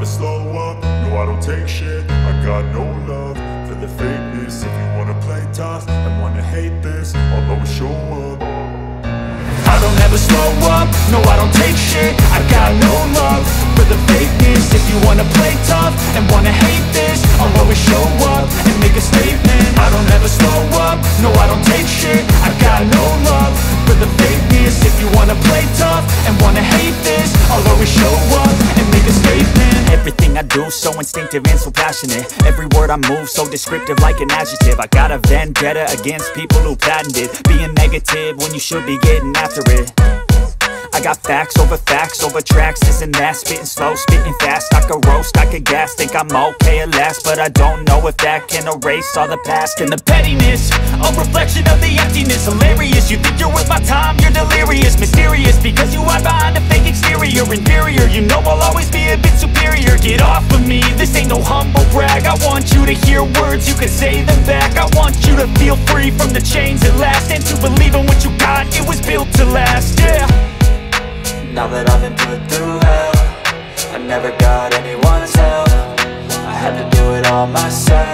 never slow up, no I don't take shit. I got no love for the fakeness. If you wanna play tough and wanna hate this, I'll always show up. I don't ever slow up, no I don't take shit. I got no love for the fakeness. If you wanna play tough and wanna hate this, I'll always show up and make a statement. I don't ever slow up, no I don't take shit. I got no love for the fakeness. If you wanna play tough and wanna hate this, I'll always show up and make a statement. Everything I do so instinctive and so passionate. Every word I move so descriptive like an adjective. I got a vendetta against people who patented being negative when you should be getting after it. I got facts over tracks, this and that. Spitting slow, spitting fast. I could roast, I could gas. Think I'm okay at last, but I don't know if that can erase all the past. And the pettiness, a reflection of the emptiness. Hilarious, you think you're worth my time, you're delirious. Mysterious, because you hide behind a fake exterior. Inferior, you know I'll always be a bit superior. Get off of me, this ain't no humble brag. I want you to hear words, you can say them back. I want you to feel free from the chains at last, and to believe in what you got, it was built to last, yeah. Now that I've been put through hell, I never got anyone's help. I had to do it all myself.